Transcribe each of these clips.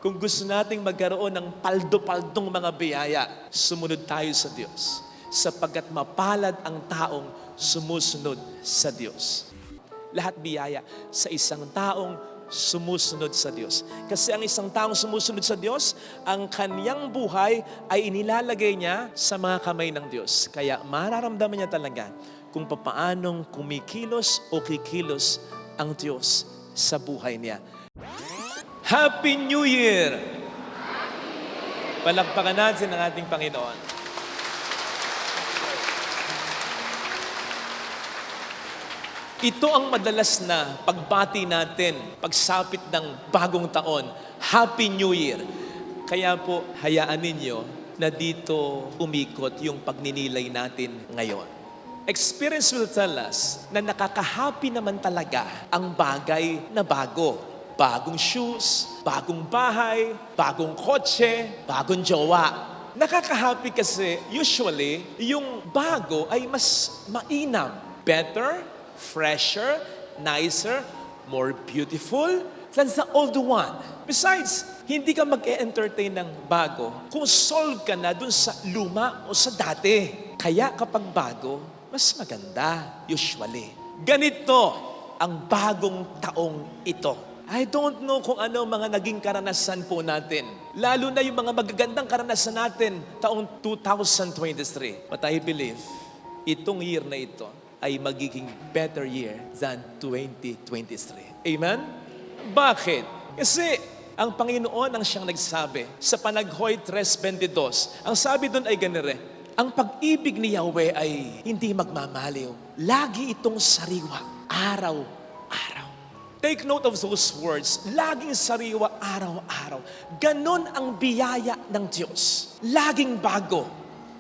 Kung gusto nating magkaroon ng paldo-paldong mga biyaya, sumunod tayo sa Diyos. Sapagkat mapalad ang taong sumusunod sa Diyos. Lahat biyaya sa isang taong sumusunod sa Diyos. Kasi ang isang taong sumusunod sa Diyos, ang kaniyang buhay ay inilalagay niya sa mga kamay ng Diyos. Kaya mararamdaman niya talaga kung papaanong kumikilos o kikilos ang Diyos sa buhay niya. Happy New Year! Palakpakan natin ang ating Panginoon. Ito ang madalas na pagbati natin, pagsapit ng bagong taon. Happy New Year! Kaya po, hayaan ninyo na dito umikot yung pagninilay natin ngayon. Experience will tell us na nakaka-happy naman talaga ang bagay na bago. Bagong shoes, bagong bahay, bagong kotse, bagong jowa. Nakaka-happy kasi usually yung bago ay mas mainam, better, fresher, nicer, more beautiful than the old one. Besides, hindi ka mag-e-entertain ng bago kung solve ka na dun sa luma o sa dati. Kaya kapag bago, mas maganda usually. Ganito ang bagong taong ito. I don't know kung ano mga naging karanasan po natin. Lalo na yung mga magagandang karanasan natin taong 2023. But I believe, itong year na ito ay magiging better year than 2023. Amen? Bakit? Kasi ang Panginoon ang siyang nagsabi sa Panaghoy 3:22. Ang sabi doon ay ganire, ang pag-ibig ni Yahweh ay hindi magmamaliw. Lagi itong sariwa, araw-araw. Take note of those words. Laging sariwa, araw-araw. Ganon ang biyaya ng Diyos. Laging bago.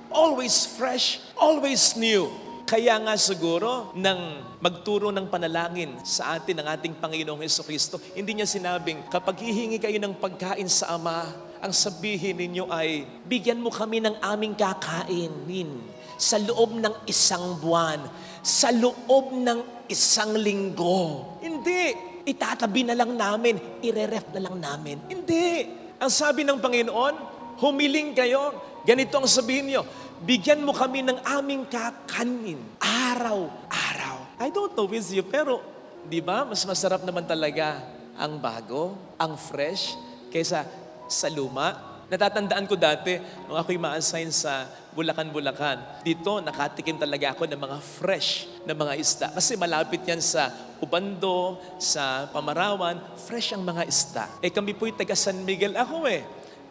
Always fresh, always new. Kaya nga siguro, nang magturo ng panalangin sa atin ng ating Panginoong Jesucristo, hindi niya sinabing, kapag hihingi kayo ng pagkain sa Ama, ang sabihin ninyo ay, bigyan mo kami ng aming kakainin sa loob ng isang buwan, sa loob ng isang linggo. Hindi. Itatabi na lang namin, ireref na lang namin. Hindi. Ang sabi ng Panginoon, humiling kayo. Ganito ang sabihin niyo, bigyan mo kami ng aming kakanin, araw-araw. I don't know with you, pero di ba, mas masarap naman talaga ang bago, ang fresh, kaysa sa luma. Natatandaan ko dati, nung ako'y ma-assign sa Bulacan. Dito, nakatikim talaga ako ng mga fresh na mga isda. Kasi malapit yan sa Ubando, sa Pamarawan, fresh ang mga isda. Kami po'y taga San Miguel ako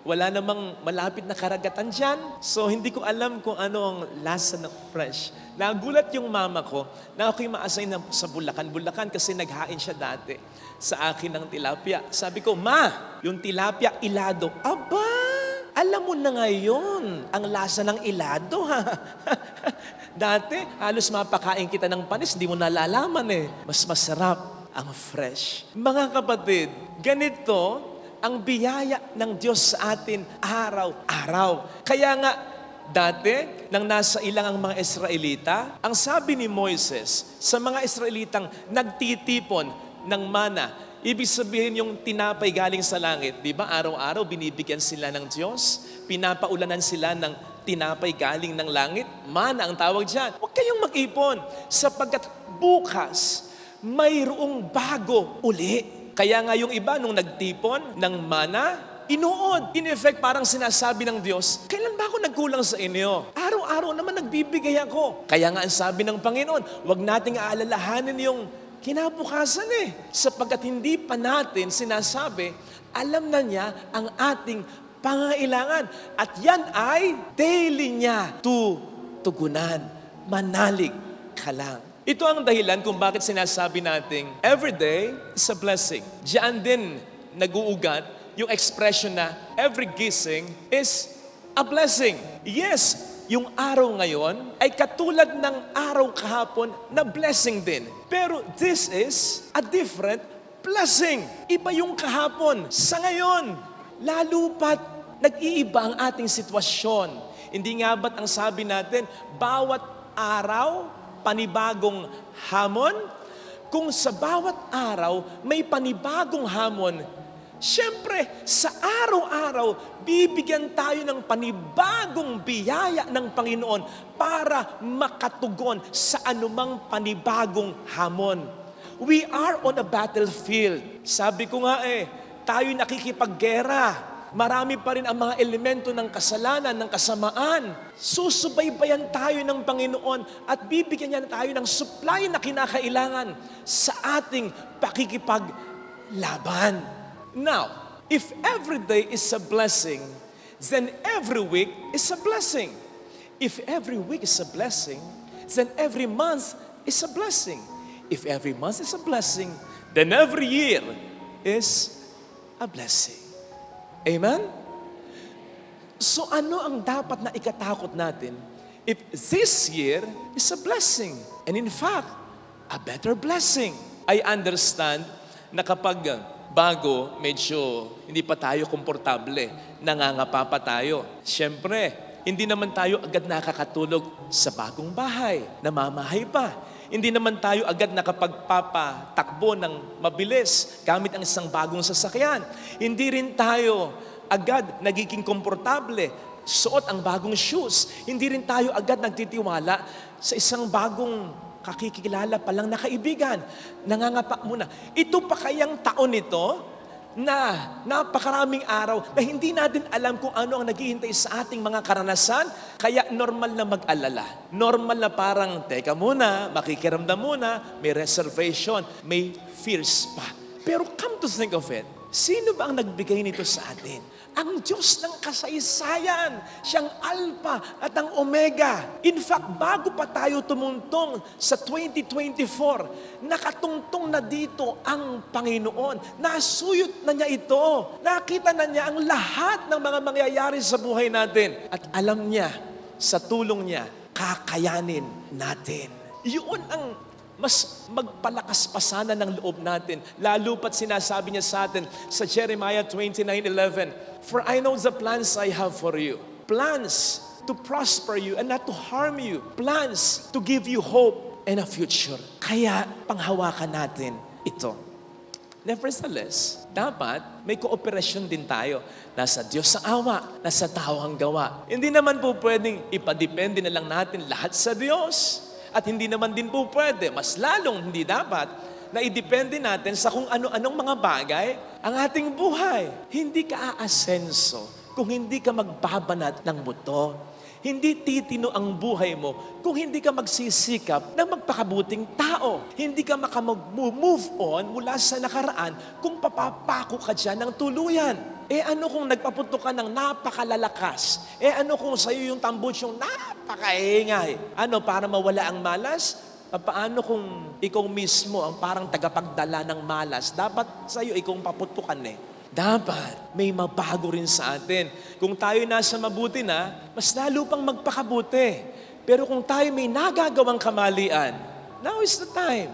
Wala namang malapit na karagatan dyan. So, hindi ko alam kung ano ang lasa ng fresh. Nagulat yung mama ko na ako'y ma-assign sa Bulacan kasi naghain siya dati sa akin ng tilapia. Sabi ko, Ma, yung tilapia ilado. Aba, alam mo na ngayon ang lasa ng ilado, ha? Dati, halos mapakain kita ng panis, di mo nalalaman Mas masarap ang fresh. Mga kapatid, ganito ang biyaya ng Diyos sa atin araw-araw. Kaya nga, dati, nang nasa ilang ang mga Israelita, ang sabi ni Moises sa mga Israelitang nagtitipon ng mana, ibig sabihin yung tinapay galing sa langit, di ba? Araw-araw binibigyan sila ng Diyos, pinapaulanan sila ng tinapay galing ng langit, mana ang tawag dyan. Huwag kayong mag-ipon, sapagkat bukas, mayroong bago uli. Kaya nga yung iba, nung nagtipon ng mana, inuod. In effect, parang sinasabi ng Diyos, kailan ba ako nagkulang sa inyo? Araw-araw naman nagbibigay ako. Kaya nga ang sabi ng Panginoon, huwag nating aalalahanin yung kinabukasan sapagkat hindi pa natin sinasabi, alam na niya ang ating pangailangan. At yan ay daily niya tugunan. Manalig ka lang. Ito ang dahilan kung bakit sinasabi nating every day is a blessing. Diyan din nag-uugat yung expression na every gising is a blessing. Yes, yung araw ngayon ay katulad ng araw kahapon na blessing din. Pero this is a different blessing. Iba yung kahapon sa ngayon. Lalo pat nag-iiba ang ating sitwasyon. Hindi nga ba't ang sabi natin, bawat araw, panibagong hamon? Kung sa bawat araw may panibagong hamon, siyempre sa araw araw, bibigyan tayo ng panibagong biyaya ng Panginoon para makatugon sa anumang panibagong hamon. We are on a battlefield. Sabi ko nga tayo nakikipaggera. Marami pa rin ang mga elemento ng kasalanan, ng kasamaan. Susubaybayan tayo ng Panginoon at bibigyan niya tayo ng supply na kinakailangan sa ating pakikipaglaban. Now, if every day is a blessing, then every week is a blessing. If every week is a blessing, then every month is a blessing. If every month is a blessing, then every year is a blessing. Amen? So ano ang dapat na ikatakot natin if this year is a blessing? And in fact, a better blessing. I understand na kapag bago, medyo hindi pa tayo komportable, nangangapa pa tayo. Siyempre, hindi naman tayo agad nakakatulog sa bagong bahay, namamahay pa. Hindi naman tayo agad nakapagpapatakbo ng mabilis gamit ang isang bagong sasakyan. Hindi rin tayo agad nagiging komportable, suot ang bagong shoes. Hindi rin tayo agad nagtitiwala sa isang bagong kakikilala pa lang na kaibigan. Nangangapa muna. Ito pa kayang taon ito na napakaraming araw na hindi natin alam kung ano ang naghihintay sa ating mga karanasan, kaya normal na mag-alala. Normal na parang, teka muna, makikiramdam muna, may reservation, may fears pa. Pero come to think of it, sino ba ang nagbigay nito sa atin? Ang Diyos ng kasaysayan, siyang Alpha at ang Omega. In fact, bago pa tayo tumuntong sa 2024, nakatungtong na dito ang Panginoon. Nasuyot na niya ito. Nakita na niya ang lahat ng mga mangyayari sa buhay natin. At alam niya, sa tulong niya, kakayanin natin. Yun ang mas magpalakas pa sana ng loob natin. Lalo pat sinasabi niya sa atin sa Jeremiah 29:11, "For I know the plans I have for you. Plans to prosper you and not to harm you. Plans to give you hope and a future." Kaya panghawakan natin ito. Nevertheless, dapat may kooperasyon din tayo. Nasa Diyos ang awa, nasa tao ang gawa. Hindi naman po pwedeng ipadepende na lang natin lahat sa Diyos. At hindi naman din po pwede, mas lalong hindi dapat, na idepende natin sa kung ano-anong mga bagay ang ating buhay. Hindi ka aasenso kung hindi ka magbabanat ng buto. Hindi titino ang buhay mo kung hindi ka magsisikap na magpakabuting tao. Hindi ka makamove on mula sa nakaraan kung papapako ka dyan ng tuluyan. Ano kung nagpapunto ka ng napakalalakas? Ano kung sa'yo yung tambusyong napakaingay? Para mawala ang malas? Paano kung ikaw mismo ang parang tagapagdala ng malas? Dapat sa'yo ikaw paputukan Dapat may mabago rin sa atin. Kung tayo nasa mabuti na, mas lalo pang magpakabuti. Pero kung tayo may nagagawang kamalian, now is the time.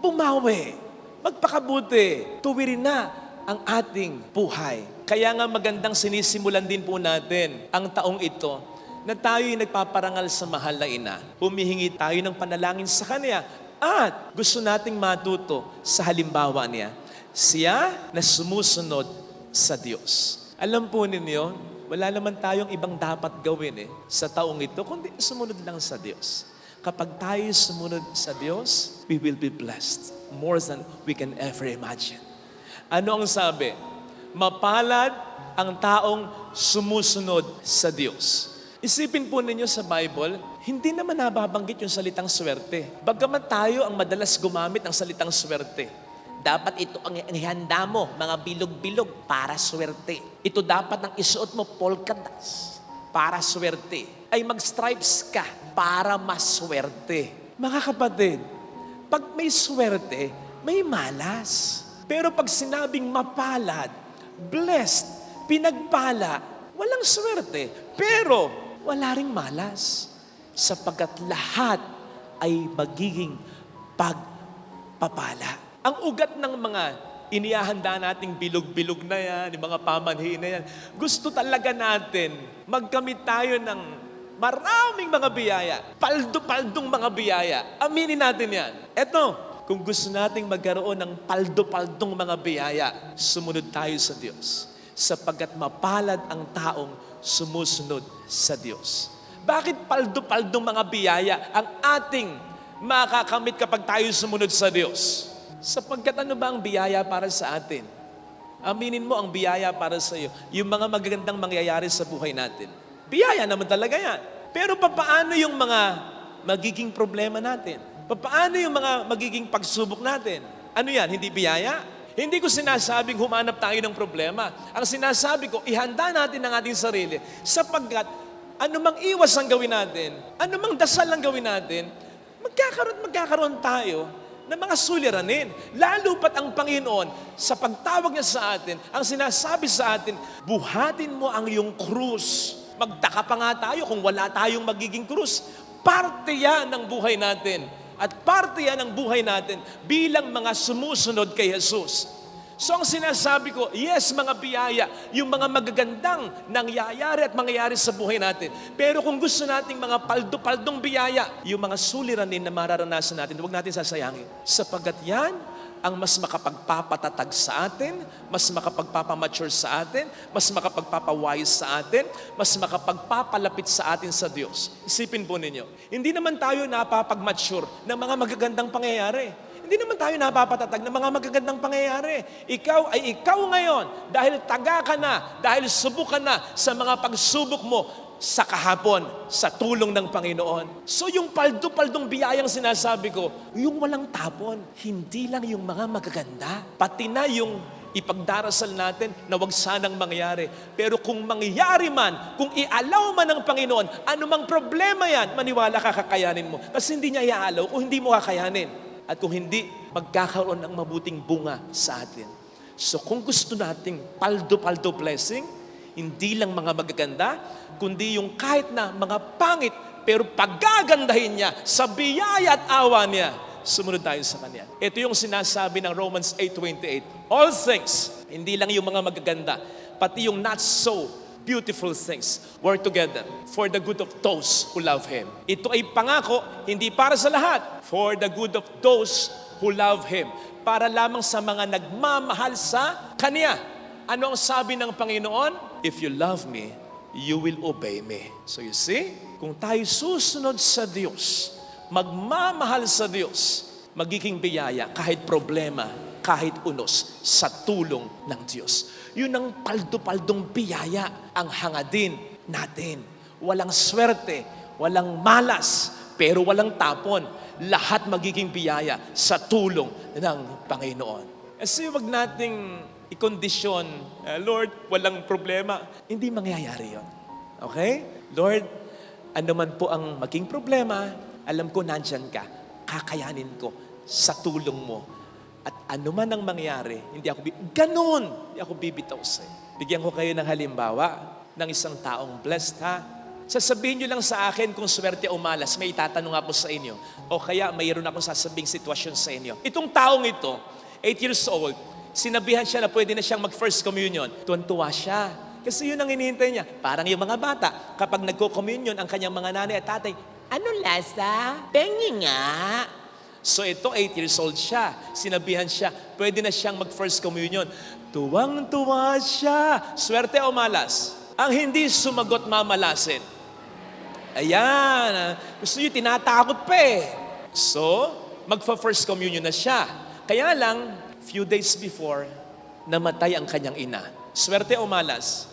Bumawi. Magpakabuti. Tuwirin na ang ating buhay. Kaya nga magandang sinisimulan din po natin ang taong ito na tayo'y nagpaparangal sa mahal na ina. Humihingi tayo ng panalangin sa Kanya at gusto nating matuto sa halimbawa niya. Siya na sumusunod sa Diyos. Alam po ninyo, wala naman tayong ibang dapat gawin sa taong ito, kundi sumunod lang sa Diyos. Kapag tayo sumunod sa Diyos, we will be blessed more than we can ever imagine. Ano ang sabi? Mapalad ang taong sumusunod sa Diyos. Isipin po ninyo sa Bible, hindi naman nababanggit yung salitang swerte. Bagaman tayo ang madalas gumamit ng salitang swerte. Dapat ito ang ihanda mo, mga bilog-bilog, para swerte. Ito dapat ang isuot mo, polka dots, para swerte. Ay mag-stripes ka, para maswerte. Mga kapatid, pag may swerte, may malas. Pero pag sinabing mapalad, blessed, pinagpala, walang swerte. Pero wala ring malas. Sapagkat lahat ay magiging pagpapala. Ang ugat ng mga inihahanda nating bilog-bilog na yan, yung mga pamanhin na yan, gusto talaga natin magkamit tayo ng maraming mga biyaya, paldo-paldong mga biyaya. Aminin natin yan. Eto, kung gusto nating magkaroon ng paldo-paldong mga biyaya, sumunod tayo sa Diyos. sapagkat mapalad ang taong sumusunod sa Diyos. Bakit paldo-paldong mga biyaya ang ating makakamit kapag tayo sumunod sa Diyos? Sapagkat ano ba ang biyaya para sa atin? Aminin mo ang biyaya para sa iyo, yung mga magagandang mangyayari sa buhay natin. Biyaya naman talaga yan. Pero papaano yung mga magiging problema natin? Papaano yung mga magiging pagsubok natin? Ano yan, hindi biyaya? Hindi ko sinasabing humanap tayo ng problema. Ang sinasabi ko, ihanda natin ang ating sarili sapagkat anumang iwas ang gawin natin, anumang dasal ang gawin natin, magkakaroon tayo ng mga suliranin. Lalo pat ang Panginoon, sa pagtawag niya sa atin, ang sinasabi sa atin, buhatin mo ang iyong krus. Magtaka pa nga tayo kung wala tayong magiging krus. Parte yan ng buhay natin. At parte yan ng buhay natin bilang mga sumusunod kay Jesus. So ang sinasabi ko, yes, mga biyaya, yung mga magagandang nangyayari at mangyayari sa buhay natin. Pero kung gusto nating mga paldo-paldong biyaya, yung mga suliranin na mararanasan natin, huwag natin sasayangin. Sapagkat yan ang mas makapagpapatatag sa atin, mas makapagpapamature sa atin, mas makapagpapawise sa atin, mas makapagpapalapit sa atin sa Diyos. Isipin po ninyo, hindi naman tayo napapagmature ng mga magagandang pangyayari. Hindi naman tayo napapatatag ng mga magagandang pangyayari. Ikaw ay ikaw ngayon dahil taga ka na, dahil subok ka na sa mga pagsubok mo sa kahapon, sa tulong ng Panginoon. So yung paldo-paldong biyayang sinasabi ko, yung walang tapon, hindi lang yung mga magaganda, pati na yung ipagdarasal natin na wag sanang mangyari. Pero kung mangyari man, kung i-allow man ng Panginoon, anumang problema yan, maniwala ka, kakayanin mo. Kasi hindi niya i-allow kung hindi mo kakayanin. At kung hindi, magkakaroon ng mabuting bunga sa atin. So kung gusto nating paldo-paldo blessing, hindi lang mga magaganda, kundi yung kahit na mga pangit, pero paggagandahin niya sa biyaya at awa niya, sumunod tayo sa Kanya. Ito yung sinasabi ng Romans 8:28. All things, hindi lang yung mga magaganda, pati yung not so beautiful things work together for the good of those who love Him. Ito ay pangako, hindi para sa lahat, for the good of those who love Him. Para lamang sa mga nagmamahal sa Kanya. Ano ang sabi ng Panginoon? If you love me, you will obey me. So you see, kung tayo susunod sa Diyos, magmamahal sa Diyos, magiging biyaya kahit problema, kahit unos sa tulong ng Diyos. Yun ang paldo-paldong biyaya ang hangadin natin. Walang swerte, walang malas, pero walang tapon. Lahat magiging biyaya sa tulong ng Panginoon. Kasi wag nating ikondisyon, Lord, walang problema. Hindi mangyayari yun. Okay? Lord, ano man po ang maging problema, alam ko nandyan ka. Kakayanin ko sa tulong mo. At ano man ang mangyari, hindi ako bibitaw sa'yo. Bigyan ko kayo ng halimbawa ng isang taong blessed, ha? Sasabihin nyo lang sa akin kung swerte o malas, may itatanong ako sa inyo. O kaya mayroon akong sasabing sitwasyon sa inyo. Itong taong ito, 8 years old, sinabihan siya na pwede na siyang mag-first communion. Tuwan-tuwa siya. Kasi yun ang hinihintay niya. Parang yung mga bata, kapag nagko-communion ang kanyang mga nanay at tatay, anong lasa? Pengi nga. So ito, 8 years old siya. Sinabihan siya, pwede na siyang mag-first communion. Tuwang-tuwa siya. Swerte o malas? Ang hindi sumagot mamalasin. Ayan. Gusto niyo, tinatakot pa eh. So, magfa-first communion na siya. Kaya lang, few days before, namatay ang kanyang ina. Swerte o malas?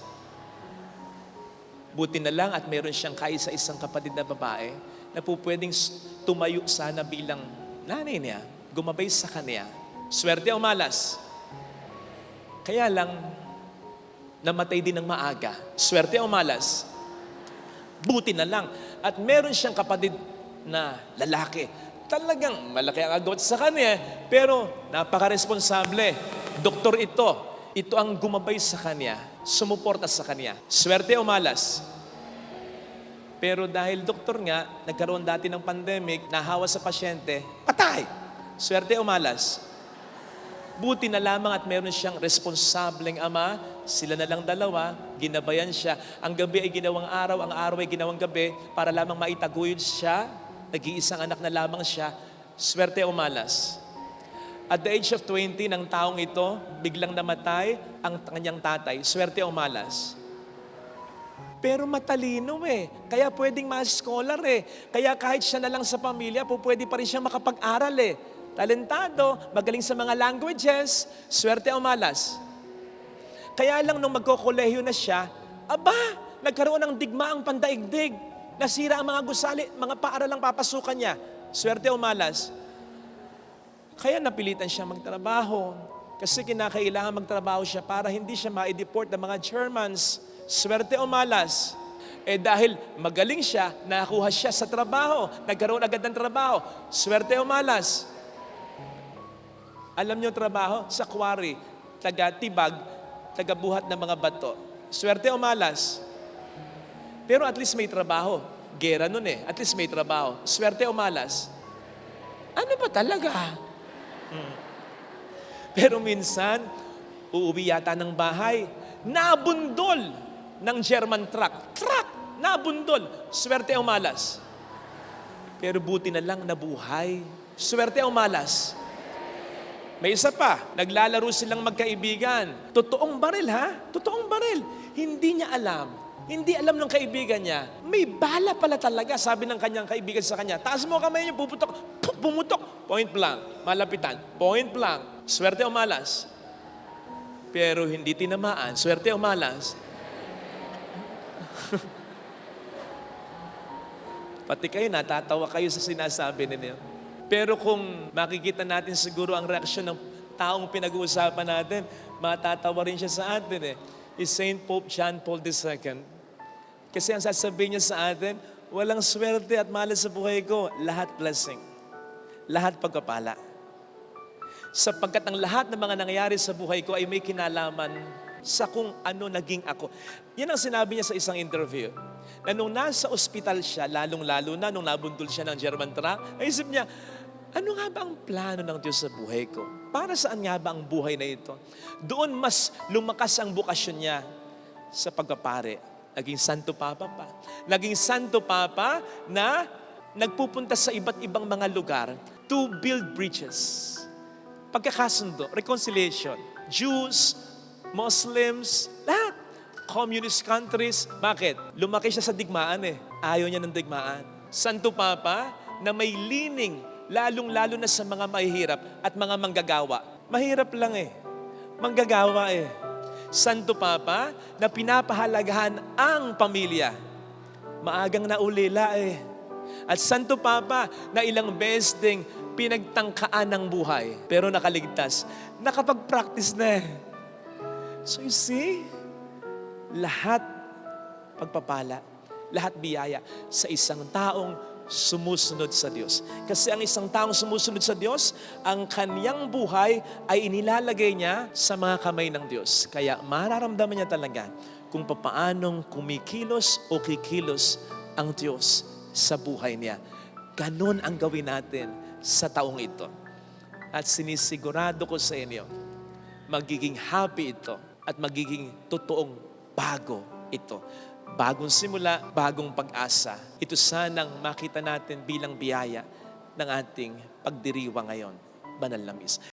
Buti na lang at meron siyang kaisa-isang kapatid na babae na po pwedeng tumayo sana bilang nanay niya, gumabay sa kanya. Swerte o malas? Kaya lang, namatay din ng maaga. Swerte o malas? Buti na lang. At meron siyang kapatid na lalaki. Talagang malaki ang agawat sa kanya, pero napaka-responsable. Doktor ito. Ito ang gumabay sa kanya, sumuporta sa kanya. Swerte o malas? Pero dahil doktor nga, nagkaroon dati ng pandemic, nahawa sa pasyente, patay! Swerte o malas? Buti na lamang at meron siyang responsableng ama, sila na lang dalawa, ginabayan siya. Ang gabi ay ginawang araw, ang araw ay ginawang gabi, para lamang maitaguyod siya, nag-iisang anak na lamang siya. Swerte o malas? At the age of 20 ng taong ito, biglang namatay ang kanyang tatay. Swerte o malas? Pero matalino Kaya pwedeng ma-scholar Kaya kahit siya na lang sa pamilya, pwede pa rin siyang makapag-aral Talentado, magaling sa mga languages, swerte o malas? Kaya lang nung magkokolehiyo na siya, nagkaroon ng digmaang pandaigdig. Nasira ang mga gusali, mga paaralang papasukan niya. Swerte o malas? Kaya napilitan siya magtrabaho. Kasi kinakailangan magtrabaho siya para hindi siya ma-deport ng mga Germans. Swerte o malas? Dahil magaling siya, nakakuha siya sa trabaho. Nagkaroon agad ng trabaho. Swerte o malas? Alam niyo trabaho? Sa quarry, taga-tibag, taga-buhat ng mga bato. Swerte o malas? Pero at least may trabaho. Gera nun At least may trabaho. Swerte o malas? Ano ba talaga? Pero minsan, uuwi yata ng bahay, nabundol ng German truck. Nabundol. Swerte o malas? Pero buti na lang nabuhay. Swerte o malas? May isa pa, naglalaro silang magkaibigan. Totoong baril Totoong baril. Hindi niya alam. Hindi alam ng kaibigan niya. May bala pala talaga, sabi ng kanyang kaibigan sa kanya. Taas mo kamay niyo, puputok. Pumutok. Point blank. Malapitan. Point blank. Swerte o malas? Pero hindi tinamaan. Swerte o malas? Pati kayo, natatawa kayo sa sinasabi ninyo. Pero kung makikita natin siguro ang reaksyon ng taong pinag-uusapan natin, matatawa rin siya sa atin is Saint Pope John Paul II. Kasi ang sasabihin niya sa atin, walang swerte at malas sa buhay ko, lahat blessing. Lahat pagpapala. Sapagkat ang lahat ng mga nangyayari sa buhay ko ay may kinalaman sa kung ano naging ako. Yan ang sinabi niya sa isang interview. Na nung nasa ospital siya, lalong-lalo na nung nabundol siya ng German truck, naisip niya, ano nga ba ang plano ng Diyos sa buhay ko? Para saan nga ba ang buhay na ito? Doon mas lumakas ang bukasyon niya sa pagpapare. Naging Santo Papa pa. Naging Santo Papa na nagpupunta sa iba't ibang mga lugar to build bridges. Pagkakasundo, reconciliation. Jews, Muslims, lahat. Communist countries. Bakit? Lumaki siya sa digmaan Ayaw niya ng digmaan. Santo Papa na may leaning lalong-lalo na sa mga mahihirap at mga manggagawa. Mahirap lang Manggagawa Santo Papa na pinapahalagahan ang pamilya. Maagang naulila At Santo Papa na ilang beses ding pinagtangkaan ng buhay pero nakaligtas. Nakapag-practice na So you see, lahat pagpapala, lahat biyaya sa isang taong sumusunod sa Diyos. Kasi ang isang taong sumusunod sa Diyos, ang kaniyang buhay ay inilalagay niya sa mga kamay ng Diyos. Kaya mararamdaman niya talaga kung papaanong kumikilos o kikilos ang Diyos sa buhay niya. Ganon ang gawin natin sa taong ito. At sinisigurado ko sa inyo, magiging happy ito at magiging totoong bago ito. Bagong simula, bagong pag-asa. Ito sanang makita natin bilang biyaya ng ating pagdiriwang ngayon, banal na Misa.